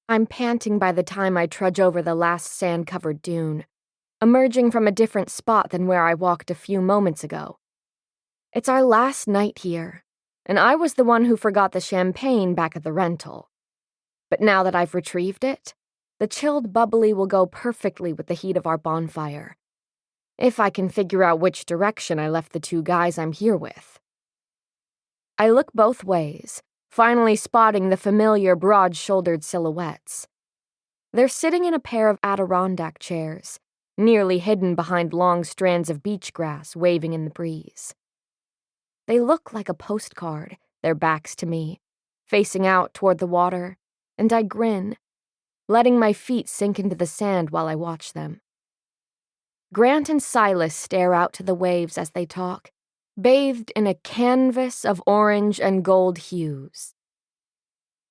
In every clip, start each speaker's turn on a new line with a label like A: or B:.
A: I'm panting by the time I trudge over the last sand-covered dune, emerging from a different spot than where I walked a few moments ago. It's our last night here, and I was the one who forgot the champagne back at the rental. But now that I've retrieved it, the chilled bubbly will go perfectly with the heat of our bonfire, if I can figure out which direction I left the two guys I'm here with. I look both ways, finally spotting the familiar broad-shouldered silhouettes. They're sitting in a pair of Adirondack chairs, nearly hidden behind long strands of beach grass waving in the breeze. They look like a postcard, their backs to me, facing out toward the water, and I grin, letting my feet sink into the sand while I watch them. Grant and Silas stare out to the waves as they talk, bathed in a canvas of orange and gold hues.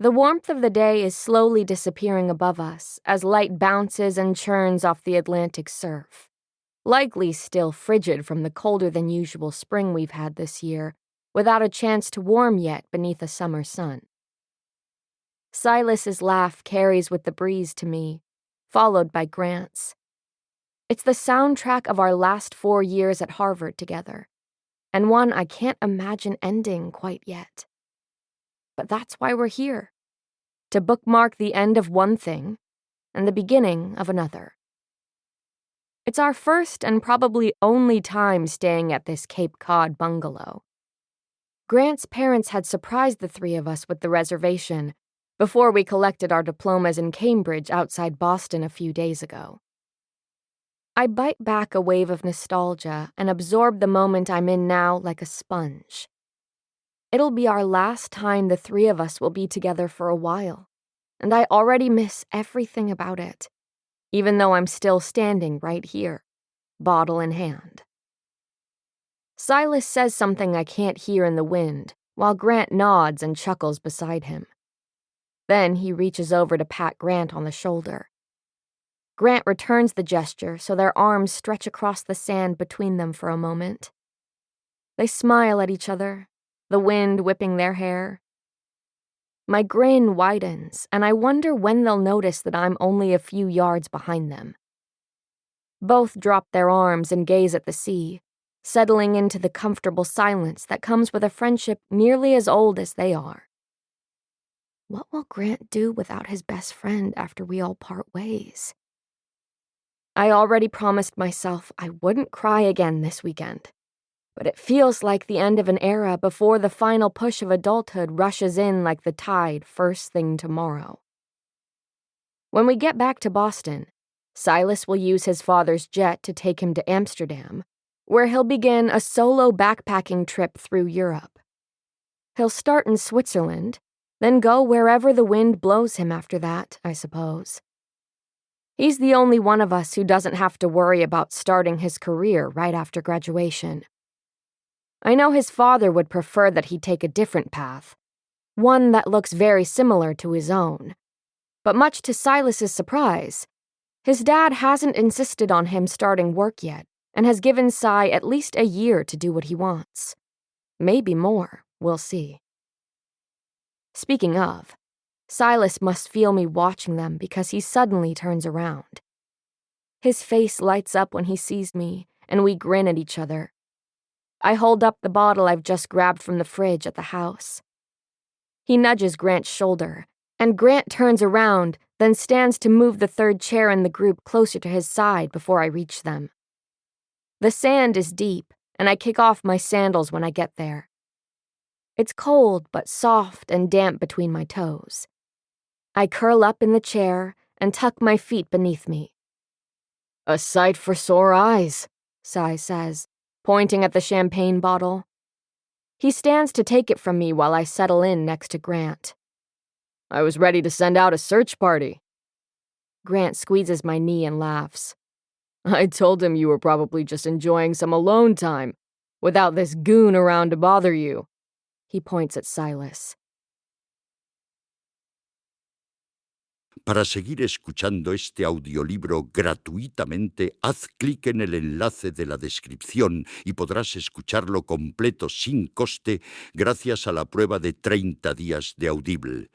A: The warmth of the day is slowly disappearing above us as light bounces and churns off the Atlantic surf, likely still frigid from the colder-than-usual spring we've had this year, without a chance to warm yet beneath a summer sun. Silas's laugh carries with the breeze to me, followed by Grant's. It's the soundtrack of our last 4 years at Harvard together, and one I can't imagine ending quite yet. But that's why we're here, to bookmark the end of one thing and the beginning of another. It's our first and probably only time staying at this Cape Cod bungalow. Grant's parents had surprised the three of us with the reservation before we collected our diplomas in Cambridge outside Boston a few days ago. I bite back a wave of nostalgia and absorb the moment I'm in now like a sponge. It'll be our last time the three of us will be together for a while, and I already miss everything about it, even though I'm still standing right here, bottle in hand. Silas says something I can't hear in the wind, while Grant nods and chuckles beside him. Then he reaches over to pat Grant on the shoulder. Grant returns the gesture so their arms stretch across the sand between them for a moment. They smile at each other, the wind whipping their hair. My grin widens, and I wonder when they'll notice that I'm only a few yards behind them. Both drop their arms and gaze at the sea, settling into the comfortable silence that comes with a friendship nearly as old as they are. What will Grant do without his best friend after we all part ways? I already promised myself I wouldn't cry again this weekend, but it feels like the end of an era before the final push of adulthood rushes in like the tide first thing tomorrow. When we get back to Boston, Silas will use his father's jet to take him to Amsterdam, where he'll begin a solo backpacking trip through Europe. He'll start in Switzerland, then go wherever the wind blows him after that, I suppose. He's the only one of us who doesn't have to worry about starting his career right after graduation. I know his father would prefer that he take a different path, one that looks very similar to his own. But much to Silas's surprise, his dad hasn't insisted on him starting work yet and has given Cy at least a year to do what he wants. Maybe more, we'll see. Speaking of, Silas must feel me watching them because he suddenly turns around. His face lights up when he sees me, and we grin at each other. I hold up the bottle I've just grabbed from the fridge at the house. He nudges Grant's shoulder, and Grant turns around, then stands to move the third chair in the group closer to his side before I reach them. The sand is deep, and I kick off my sandals when I get there. It's cold but soft and damp between my toes. I curl up in the chair and tuck my feet beneath me. "A sight for sore eyes," Cy says, pointing at the champagne bottle. He stands to take it from me while I settle in next to Grant. "I was ready to send out a search party." Grant squeezes my knee and laughs. "I told him you were probably just enjoying some alone time, without this goon around to bother you." He points at Silas.
B: Para seguir escuchando este audiolibro gratuitamente, haz clic en el enlace de la descripción y podrás escucharlo completo sin coste gracias a la prueba de 30 días de Audible.